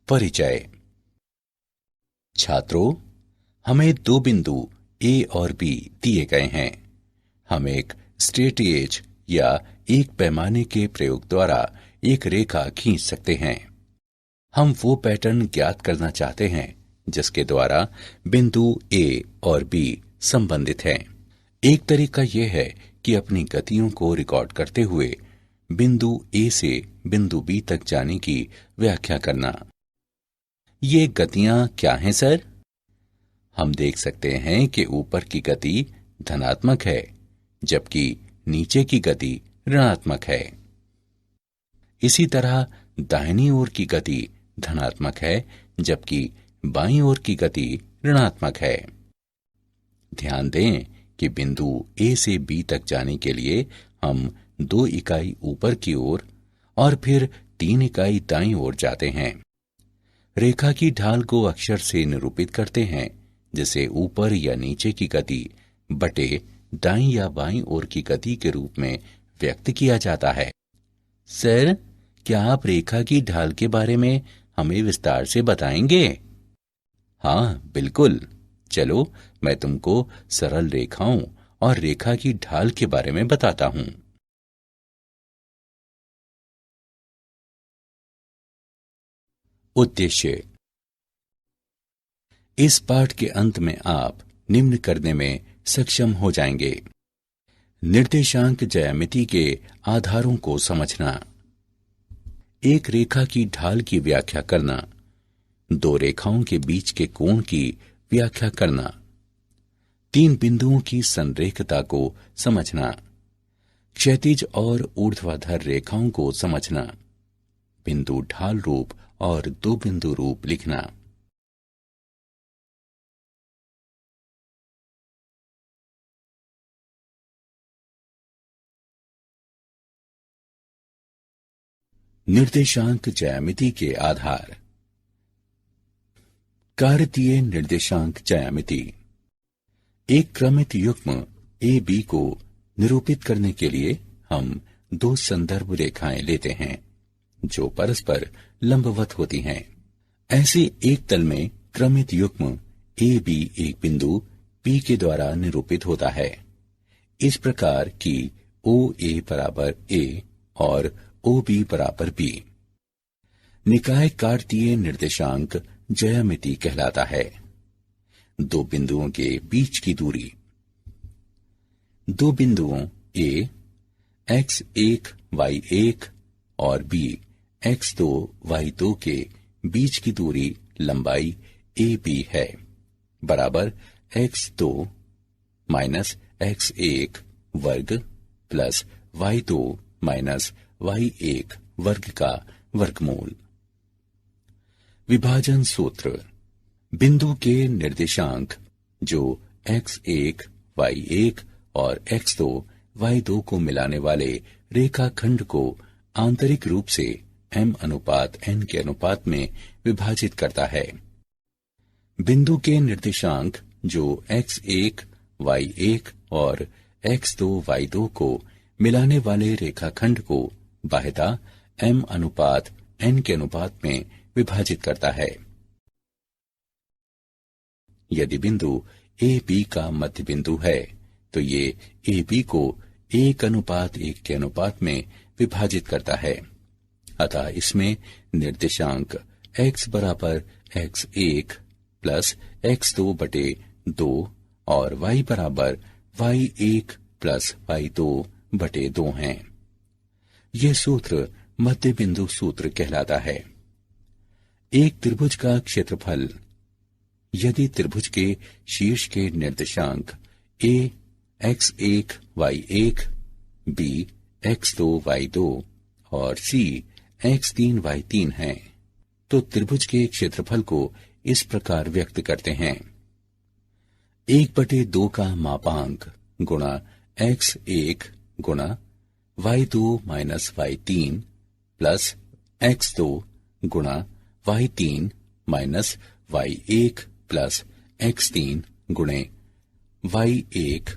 परिचय। छात्रों, हमें दो बिंदु A और B दिए गए हैं। हम एक स्ट्रेटगेज या एक पैमाने के प्रयोग द्वारा एक रेखा खींच सकते हैं। हम वो पैटर्न ज्ञात करना चाहते हैं जिसके द्वारा बिंदु A और B संबंधित हैं। एक तरीका यह है कि अपनी गतियों को रिकॉर्ड करते हुए बिंदु A से बिंदु B तक जाने की व्याख्या करना। ये गतियां क्या हैं सर? हम देख सकते हैं कि ऊपर की गति धनात्मक है, जबकि नीचे की गति ऋणात्मक है। इसी तरह दाहिनी ओर की गति धनात्मक है, जबकि बाईं ओर की गति ऋणात्मक है। ध्यान दें कि बिंदु A से B तक जाने के लिए हम 2 इकाई ऊपर की ओर और फिर 3 इकाई दाईं ओर जाते हैं। रेखा की ढाल को अक्षर से निरूपित करते हैं, जिसे ऊपर या नीचे की गति बटे दाईं या बाईं ओर की गति के रूप में व्यक्त किया जाता है। सर, क्या आप रेखा की ढाल के बारे में हमें विस्तार से बताएंगे? हाँ, बिल्कुल। चलो, मैं तुमको सरल रेखाओं और रेखा की ढाल के बारे में बताता हूं। उद्देश्य। इस पाठ के अंत में आप निम्न करने में सक्षम हो जाएंगे। निर्देशांक ज्यामिति के आधारों को समझना, एक रेखा की ढाल की व्याख्या करना, दो रेखाओं के बीच के कोण की व्याख्या करना, 3 बिंदुओं की संरेखता को समझना, क्षैतिज और ऊर्ध्वाधर रेखाओं को समझना, बिंदु ढाल रूप और 2 बिंदु रूप लिखना। निर्देशांक ज्यामिति के आधार। कार्तीय निर्देशांक ज्यामिति। एक क्रमित युग्म ए बी को निरूपित करने के लिए हम 2 संदर्भ रेखाएं लेते हैं जो परस्पर लंबवत होती हैं। ऐसे एक तल में क्रमित युग्म ए बी एक बिंदु P के द्वारा निरूपित होता है, इस प्रकार कि OA बराबर A और OB बराबर B। निकाय कार्तीय निर्देशांक ज्यामिति कहलाता है। 2 बिंदुओं के बीच की दूरी। 2 बिंदुओं A x1 y1 और B x2 y2 के बीच की दूरी लंबाई AB है, बराबर x2 माइनस x1 वर्ग प्लस y2 माइनस y1 वर्ग का वर्गमूल। विभाजन सूत्र। बिंदु के निर्देशांक जो x1 y1 और x2 y2 को मिलाने वाले रेखाखंड को आंतरिक रूप से m/n के अनुपात में विभाजित करता है। बिंदु के निर्देशांक जो x1 y1 और x2 y2 को मिलाने वाले रेखाखंड को बाह्यता m/n के अनुपात में विभाजित करता है। यदि बिंदु ए बी का मध्य बिंदु है तो ये ए बी को 1:1 के अनुपात में विभाजित करता है। अतः इसमें निर्देशांक x बराबर x1 प्लस x2 बटे 2 और y बराबर y1 प्लस y2 बटे 2 हैं। यह सूत्र मध्य बिंदु सूत्र कहलाता है। एक त्रिभुज का क्षेत्रफल। यदि त्रिभुज के शीर्ष के निर्देशांक A x1 y1, B x2 y2 और C x3 y3 हैं, तो त्रिभुज के क्षेत्रफल को इस प्रकार व्यक्त करते हैं: 1/2 का मापांक गुणा x1 गुणा y2 minus y3 plus x2 गुणा y3 minus y1 plus x3 गुणे y1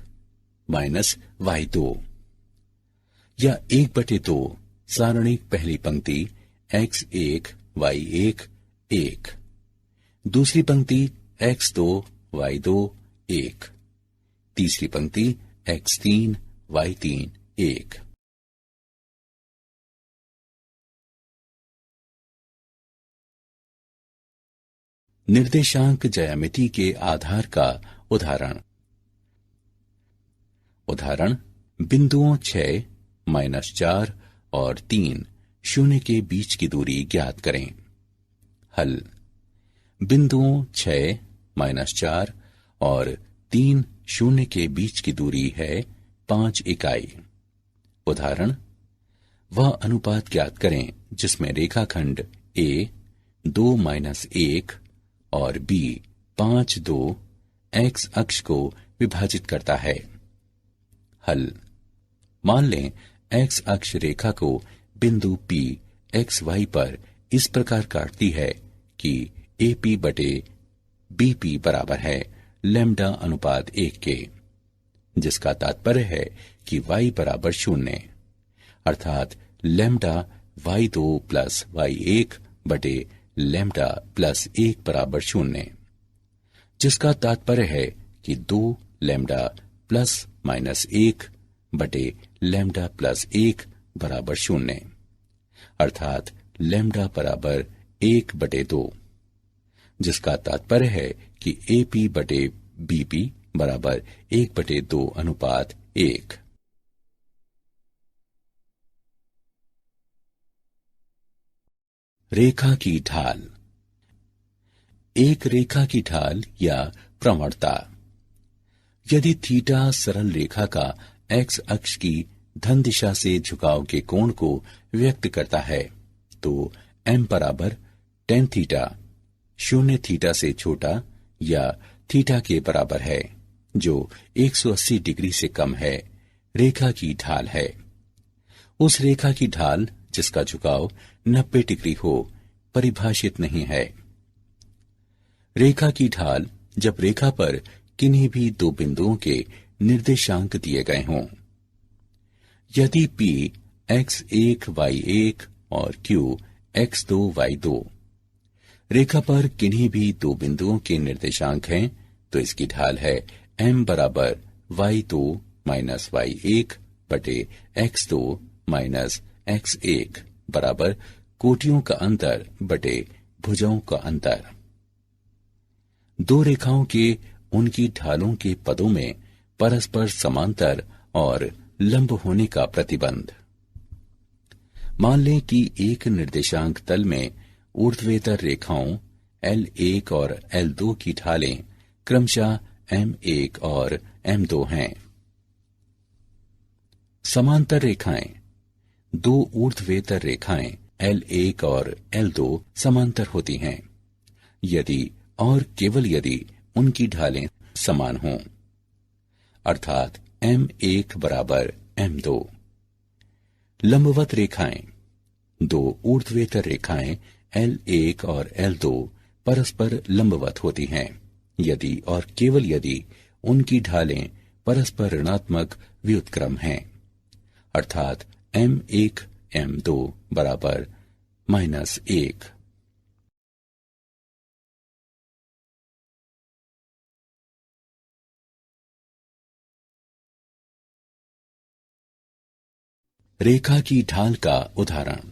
माइनस y2। या 1/2 सारणिक पहली पंक्ति x1 y1 1, दूसरी पंक्ति x2 y2 1, तीसरी पंक्ति x3 y3 1। निर्देशांक ज्यामिति के आधार का उदाहरण। उदाहरण, बिंदुओं 6, -4 और 3 शून्य के बीच की दूरी ज्ञात करें। हल, बिंदुओं 6, -4 और 3 शून्य के बीच की दूरी है 5 इकाई। उदाहरण, वह अनुपात ज्ञात करें जिसमें रेखाखंड A 2 - 1 और B 5 2 x अक्ष को विभाजित करता है। हल, मान लें x अक्ष रेखा को बिंदु P XY पर इस प्रकार काटती है कि AP बटे BP बराबर है लैम्ब्डा अनुपात 1 के, जिसका तात्पर्य है कि y बराबर 0, अर्थात लैम्ब्डा y2 प्लस y1 बटे लैम्ब्डा प्लस 1 बराबर 0, जिसका तात्पर्य है कि 2 लैम्ब्डा प्लस -1 बटे लैम्ब्डा प्लस 1 बराबर 0, अर्थात लैम्ब्डा बराबर 1/2, जिसका तात्पर्य है कि AP बटे BP बराबर 1/2 अनुपात 1। रेखा की ढाल। एक रेखा की ढाल या प्रवणता। यदि थीटा सरल रेखा का x अक्ष की धन दिशा से झुकाव के कोण को व्यक्त करता है तो m बराबर tan थीटा 0 थीटा से छोटा या थीटा के बराबर है, जो 180 डिग्री से कम है, रेखा की ढाल है। उस रेखा की ढाल जिसका झुकाव 90 डिग्री हो परिभाषित नहीं है। रेखा की ढाल जब रेखा पर किन्हीं भी दो बिंदुओं के निर्देशांक दिए गए हों। यदि P x1 y1 और Q x2 y2 रेखा पर किन्हीं भी दो बिंदुओं के निर्देशांक हैं तो इसकी ढाल है m बराबर y2 माइनस y1 बटे x2 माइनस x1 बराबर कोटियों का अंतर बटे भुजाओं का अंतर। दो रेखाओं के उनकी ढालों के पदों में परस्पर समांतर और लंब होने का प्रतिबंध। मान लें कि एक निर्देशांक तल में ऊर्ध्वेतर रेखाओं L1 और L2 की ढालें क्रमशः M1 और M2 हैं। समांतर रेखाएं। दो ऊर्ध्वेतर रेखाएं L1 और L2 समांतर होती हैं यदि और केवल यदि उनकी ढालें समान हों, अर्थात M1 बराबर M2। लंबवत रेखाएं। दो ऊर्ध्वेतर रेखाएं L1 और L2 परस्पर लंबवत होती हैं यदि और केवल यदि उनकी ढालें परस्पर ऋणात्मक व्युत्क्रम हैं, अर्थात M1 M2 बराबर -1। रेखा की ढाल का उदाहरण।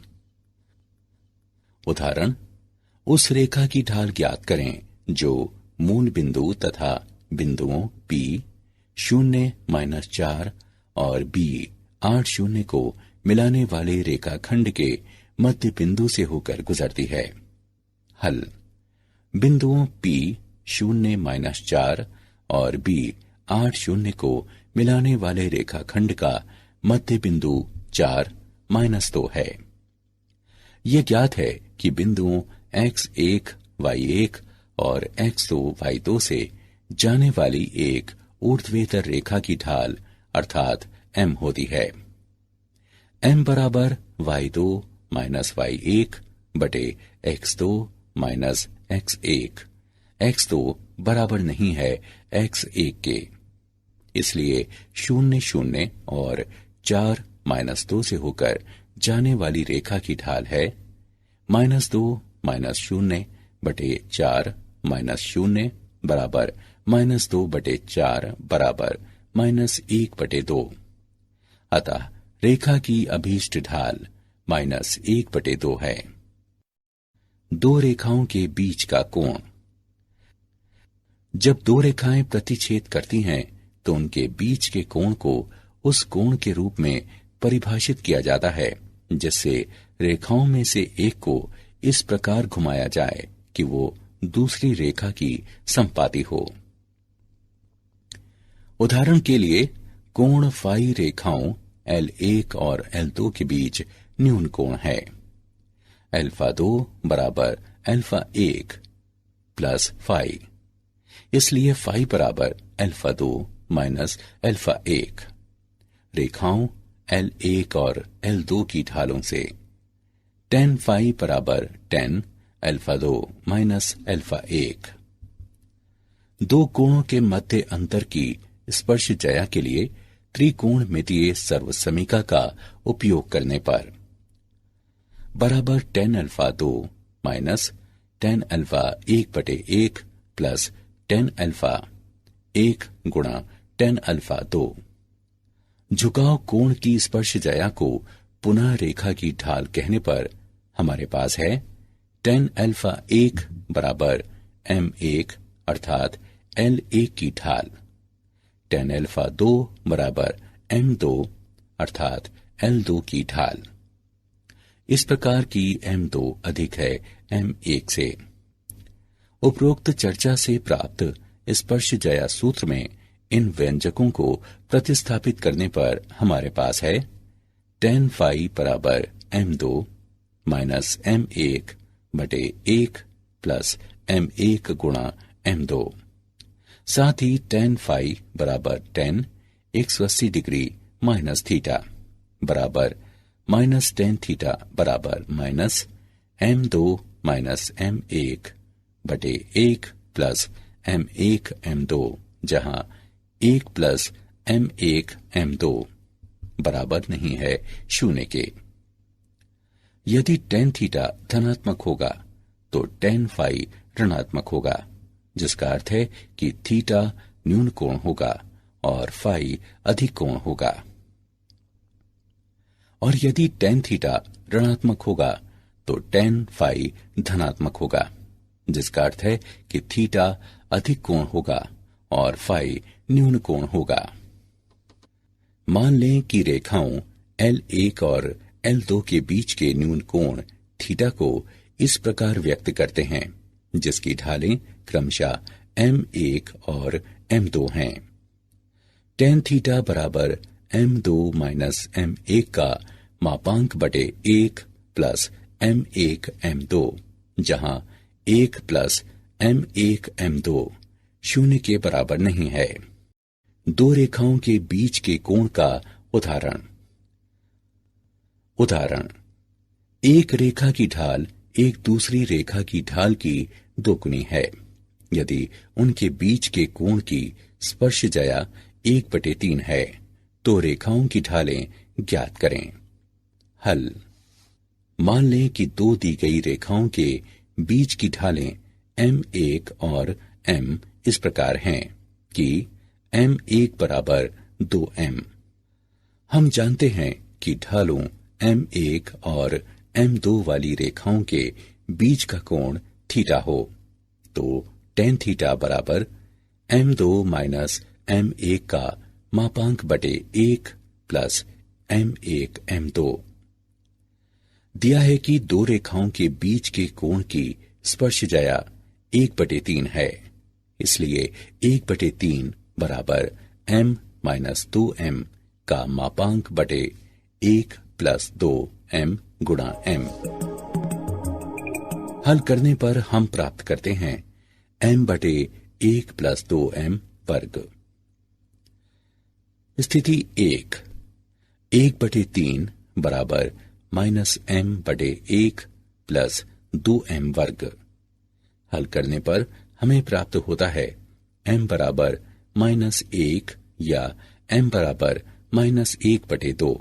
उदाहरण, उस रेखा की ढाल ज्ञात करें जो मूल बिंदु तथा बिंदुओं P 0-4 और B 8 0 को मिलाने वाले रेखाखंड के मध्य बिंदु से होकर गुजरती है। हल, बिंदुओं P 0-4 और B 8 0 को मिलाने वाले रेखाखंड का मध्य बिंदु 4-2 है। यह ज्ञात है कि बिंदुओं x1 y1 और x2 y2 से जाने वाली एक ऊर्ध्वेतर रेखा की ढाल अर्थात m होती है। m बराबर y2 माइनस y1 बटे x2 माइनस x1। x2 बराबर नहीं है x1 के, इसलिए 0 0 और 4 -2 से होकर जाने वाली रेखा की ढाल है -2 -0 बटे 4 -0 बराबर -2 बटे 4 बराबर -1 बटे 2। अतः रेखा की अभीष्ट ढाल -1 बटे 2 है। दो रेखाओं के बीच का कोण। जब दो रेखाएं प्रतिच्छेद करती हैं तो उनके बीच के कोण को उस कोण के रूप में परिभाषित किया जाता है जिससे रेखाओं में से एक को इस प्रकार घुमाया जाए कि वो दूसरी रेखा की संपाती हो। उदाहरण के लिए कोण फाई रेखाओं L1 और L2 के बीच न्यून कोण है। α2 बराबर α1 प्लस फाई, इसलिए फाई बराबर α2 माइनस α1। रेखाओं L1 और L2 की ढालों से tan फाई बराबर tan α2 माइनस α1। दो कोणों के मध्य अंतर की स्पर्शजया के लिए त्रिकोणमितीय सर्वसमीका का उपयोग करने पर बराबर tan α2 माइनस tan α1 बटे 1 प्लस tan α1 गुणा tan α2। झुकाव कोण की स्पर्शजया को पुनः रेखा की ढाल कहने पर हमारे पास है tan α1 बराबर m1 अर्थात L1 की ढाल, tan α2 बराबर m2 अर्थात L2 की ढाल। इस प्रकार की m2 अधिक है m1 से। उपरोक्त चर्चा से प्राप्त स्पर्शजया सूत्र में इन व्यंजकों को प्रतिस्थापित करने पर हमारे पास है tan फाई बराबर m2 माइनस m1 बटे 1 प्लस m1 गुणा m2। साथ ही tan फाई बराबर tan 180 डिग्री माइनस थीटा बराबर माइनस tan थीटा बराबर माइनस m2 माइनस m1 बटे 1 प्लस m1 m2, जहां 1 प्लस m1 m2 बराबर नहीं है 0 के। यदि tan थीटा धनात्मक होगा तो tan फाई ऋणात्मक होगा, जिसका अर्थ है कि थीटा न्यून कोण होगा और फाई अधिक कोण होगा। और यदि tan थीटा ऋणात्मक होगा तो tan फाई धनात्मक होगा, जिसका अर्थ है कि थीटा अधिक कोण होगा और फाई न्यून कोण होगा। मान लें कि रेखाओं L1 और L2 के बीच के न्यून कोण थीटा को इस प्रकार व्यक्त करते हैं, जिसकी ढालें क्रमशः m1 और m2 हैं। tan थीटा बराबर m2 माइनस m1 का मापांक बटे 1 प्लस m1 m2, जहां 1 प्लस m1 m2 0 के बराबर नहीं है। दो रेखाओं के बीच के कोण का उदाहरण। एक रेखा की ढाल एक दूसरी रेखा की ढाल की दोगुनी है यदि उनके बीच के कोण की स्पर्शजया 1/3 है तो रेखाओं की ढालें ज्ञात करें। हल। मान लें कि दो दी गई रेखाओं के बीच की ढालें m1 और m इस प्रकार हैं कि m1 बराबर 2m। हम जानते हैं कि ढालों m1 और m2 वाली रेखाओं के बीच का कोण थीटा हो, तो tan थीटा बराबर m2 माइनस m1 का मापांक बटे 1 प्लस m1 m2। दिया है कि दो रेखाओं के बीच के कोण की स्पर्शजया 1/3 है, इसलिए 1/3 बराबर m माइनस 2m का मापांक बटे 1 प्लस 2m गुणा m। हल करने पर हम प्राप्त करते हैं m बटे 1 प्लस 2m वर्ग। स्थिति 1/3 बराबर माइनस m बटे 1 प्लस 2m वर्ग। हल करने पर हमें प्राप्त होता है m बराबर -1 या m बराबर -1/2।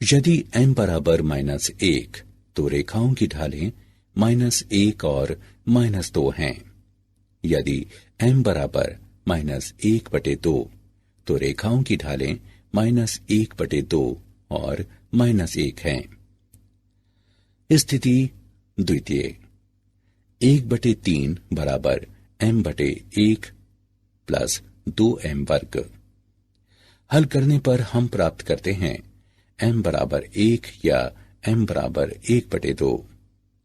यदि m बराबर -1 तो रेखाओं की ढालें -1 और -2 हैं। यदि m बराबर -1/2 तो रेखाओं की ढालें -1/2 और -1 हैं। स्थिति द्वितीय, 1/3 बराबर m/1 प्लस 2m वर्ग। हल करने पर हम प्राप्त करते हैं m बराबर 1 या m बराबर 1/2।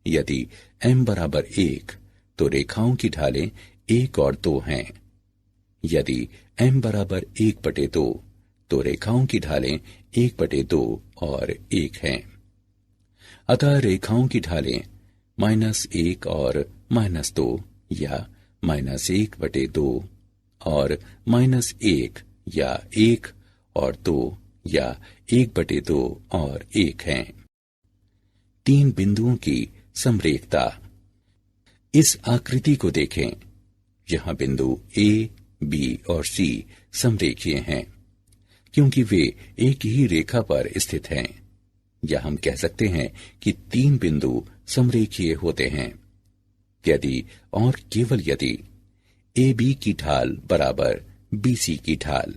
यदि m बराबर 1 तो रेखाओं की ढालें 1 और 2 हैं। यदि m बराबर 1/2 तो रेखाओं की ढालें 1/2 और 1 हैं। अतः रेखाओं की ढालें -1 और -2 या -1/2 और -1 या 1 और 2 या 1/2 और 1 हैं। 3 बिंदुओं की समरेखता। इस आकृति को देखें। यहां बिंदु A, B और C समरेखीय हैं क्योंकि वे एक ही रेखा पर स्थित हैं। या हम कह सकते हैं कि 3 बिंदु समरेखीय होते हैं यदि और केवल यदि AB की ढाल बराबर BC की ढाल।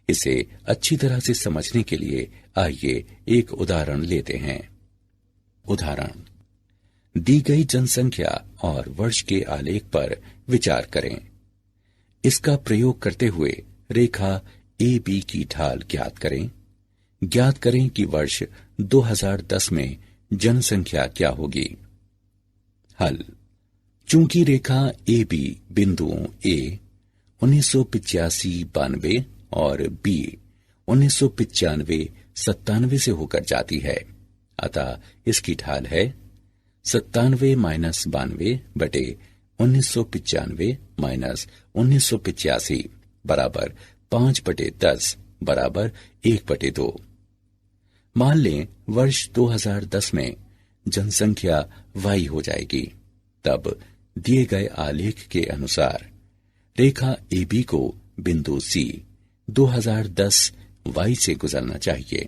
इसे अच्छी तरह से समझने के लिए आइए एक उदाहरण लेते हैं। उदाहरण, दी गई जनसंख्या और वर्ष के आलेख पर विचार करें। इसका प्रयोग करते हुए रेखा AB की ढाल ज्ञात करें। ज्ञात करें कि वर्ष 2010 में जनसंख्या क्या होगी। हल। चूंकि रेखा AB बिंदुओं A 1985-92 और B 1995-97 से होकर जाती है, अतः इसकी ढाल है 97-92 बटे 1995 - 1985 बराबर 5/10 बराबर 1/2। मान लें वर्ष 2010 में जनसंख्या y हो जाएगी। तब दिए गए आलेख के अनुसार रेखा AB को बिंदु C 2010 y से गुजरना चाहिए।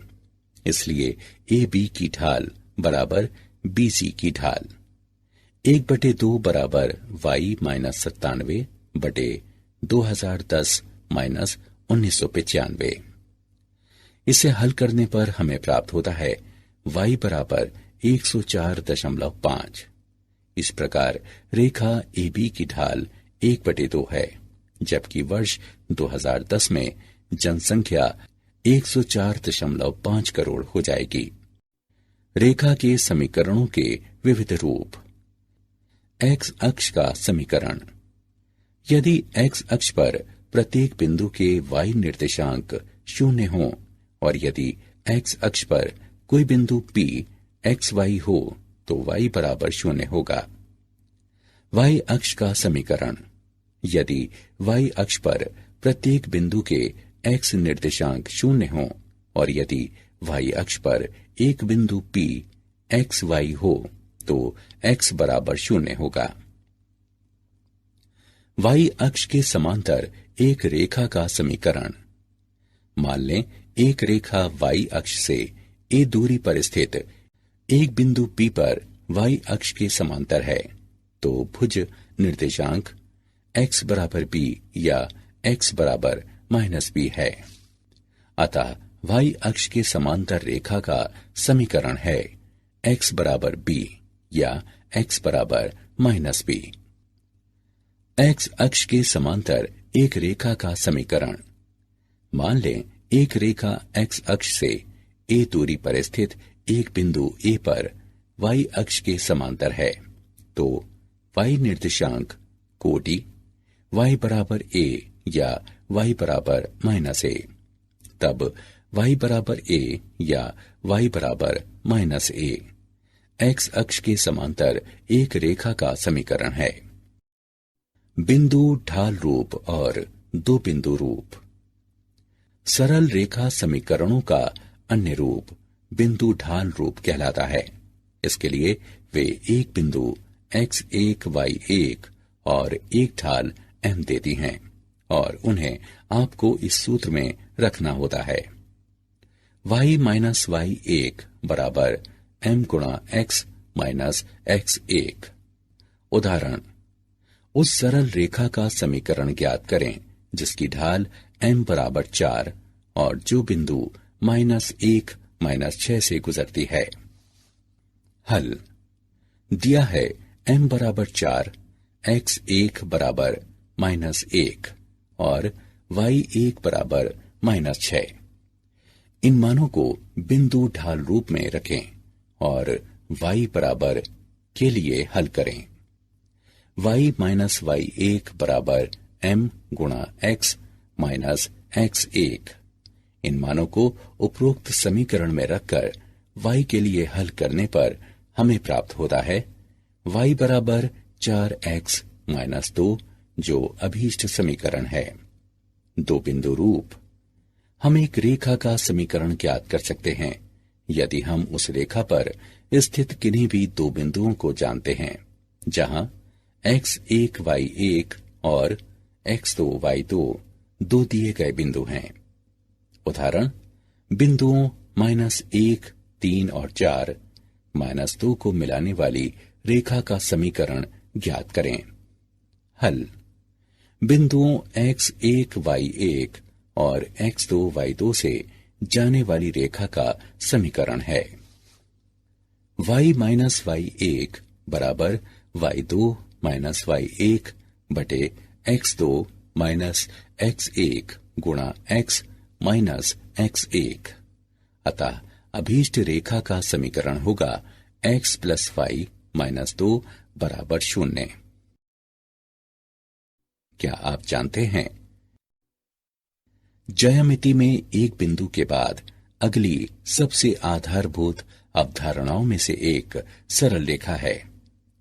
इसलिए AB की ढाल बराबर BC की ढाल 1/2 बराबर y - 97 बटे 2010 - 1995। इसे हल करने पर हमें प्राप्त होता है y बराबर 104.5। इस प्रकार रेखा AB की ढाल 1/2 है, जबकि वर्ष 2010 में जनसंख्या 104.5 करोड़ हो जाएगी। रेखा के समीकरणों के विविध रूप। x अक्ष का समीकरण। यदि x अक्ष पर प्रत्येक बिंदु के y निर्देशांक 0 हों और यदि x अक्ष पर कोई बिंदु P xy हो तो y बराबर 0 होगा। y अक्ष का समीकरण। यदि y अक्ष पर प्रत्येक बिंदु के x निर्देशांक 0 हों और यदि y अक्ष पर एक बिंदु P xy हो तो x बराबर 0 होगा। y अक्ष के समांतर एक रेखा का समीकरण। मान लें एक रेखा y अक्ष से a दूरी पर स्थित एक बिंदु P पर y अक्ष के समांतर है, तो भुज निर्देशांक x बराबर b या x बराबर -b है। अतः y अक्ष के समांतर रेखा का समीकरण है x बराबर b या x बराबर -b। x अक्ष के समांतर एक रेखा का समीकरण। मान लें एक रेखा x अक्ष से a दूरी पर स्थित एक बिंदु A पर y अक्ष के समांतर है, तो y निर्देशांक कोटि y बराबर a या y बराबर -a। तब y बराबर a या y बराबर -a x अक्ष के समांतर एक रेखा का समीकरण है। बिंदु ढाल रूप और दो बिंदु रूप। सरल रेखा समीकरणों का अन्य रूप बिंदु ढाल रूप कहलाता है। इसके लिए वे एक बिंदु x1 y1 और एक ढाल m देती हैं और उन्हें आपको इस सूत्र में रखना होता है। y माइनस y1 बराबर m गुणा x माइनस x1। उदाहरण, उस सरल रेखा का समीकरण ज्ञात करें जिसकी ढाल m बराबर 4 और जो बिंदु -1 -6 से गुजरती है। हल दिया है m बराबर 4, x1 बराबर -1 और y1 बराबर -6। इन मानों को बिंदु ढाल रूप में रखें और y बराबर के लिए हल करें। y माइनस y1 बराबर m गुणा x माइनस x1। इन मानों को उपरोक्त समीकरण में रखकर y के लिए हल करने पर हमें प्राप्त होता है y बराबर 4x माइनस 2, जो अभीष्ट समीकरण है। दो बिंदु रूप। हम एक रेखा का समीकरण ज्ञात कर सकते हैं यदि हम उस रेखा पर स्थित किन्हीं भी दो बिंदुओं को जानते हैं जहां x1 y1 और x2 y2 दो दिए गए बिंदु हैं। उदाहरण, बिंदुओं -1, 3 और 4 -2 को मिलाने वाली रेखा का समीकरण ज्ञात करें। हल बिंदुओं x1 y1 और x2 y2 से जाने वाली रेखा का समीकरण है y माइनस y1 बराबर y2 माइनस y1 बटे x2 माइनस x1 गुणा x माइनस x1। अतः अभीष्ट रेखा का समीकरण होगा x प्लस y माइनस 2 बराबर 0। क्या आप जानते हैं, ज्यामिति में एक बिंदु के बाद अगली सबसे आधारभूत अवधारणाओं में से एक सरल रेखा है।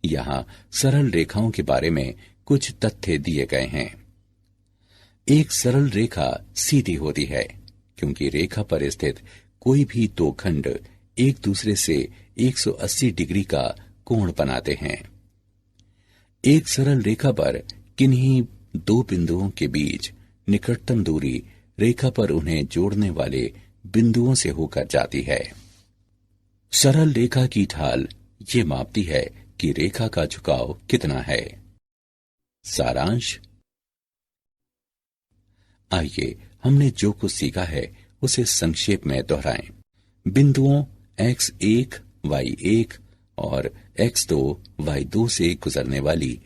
यहां सरल रेखाओं के बारे में कुछ तथ्य दिए गए हैं। एक सरल रेखा सीधी होती है क्योंकि रेखा पर स्थित कोई भी दो खंड एक दूसरे से 180 डिग्री का कोण बनाते हैं। एक सरल रेखा पर किन्हीं दो बिंदुओं के बीच निकटतम दूरी रेखा पर उन्हें जोड़ने वाले बिंदुओं से होकर जाती है। सरल रेखा की ढाल ये मापती है कि रेखा का झुकाव कितना है। सारांश, आइए हमने जो कुछ सीखा है उसे संक्षेप में दोहराएं। बिंदुओं x1 y1 और x2 y2 से गुजरने वाली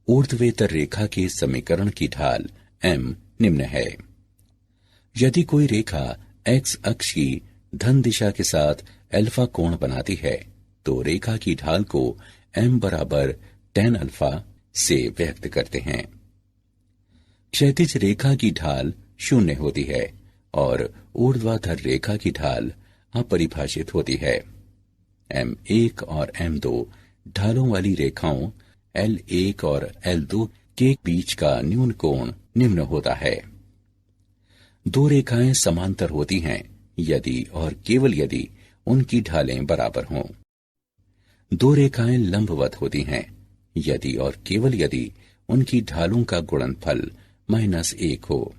ऊर्ध्वेतर रेखा के समीकरण की ढाल m निम्न है। यदि कोई रेखा x अक्ष की धन दिशा के साथ अल्फा कोण बनाती है तो रेखा की ढाल को m बराबर tan अल्फा से व्यक्त करते हैं। क्षैतिज रेखा की ढाल 0 होती है और ऊर्ध्वाधर रेखा की ढाल अपरिभाषित होती है। m1 और m2 ढालों वाली रेखाओं L1 और L2 के बीच का न्यून कोण निम्न होता है। दो रेखाएं समांतर होती हैं यदि और केवल यदि उनकी ढालें बराबर हों। दो रेखाएं लंबवत होती हैं यदि और केवल यदि उनकी ढालों का गुणनफल -1 हो।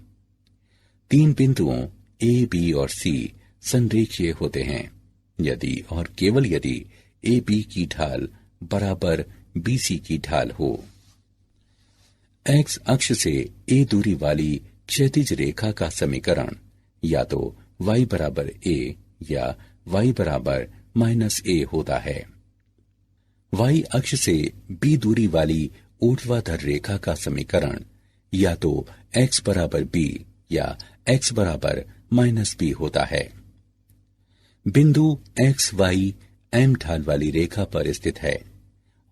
तीन बिंदुओं A, B और C संरेखीय होते हैं यदि और केवल यदि AB की ढाल बराबर BC की ढाल हो। X अक्ष से A दूरी वाली क्षैतिज रेखा का समीकरण या तो y बराबर a या y बराबर -a होता है। y अक्ष से b दूरी वाली ऊर्ध्वाधर रेखा का समीकरण या तो x बराबर b या x बराबर -b होता है। बिंदु x y m ढाल वाली रेखा पर स्थित है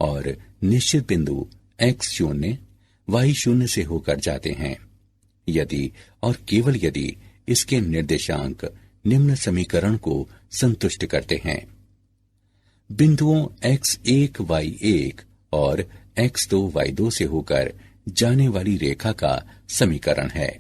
और निश्चित बिंदु x0 y0 से होकर जाते हैं यदि और केवल यदि इसके निर्देशांक निम्न समीकरण को संतुष्ट करते हैं। बिंदुओं x1 y1 और x2 y2 से होकर जाने वाली रेखा का समीकरण है।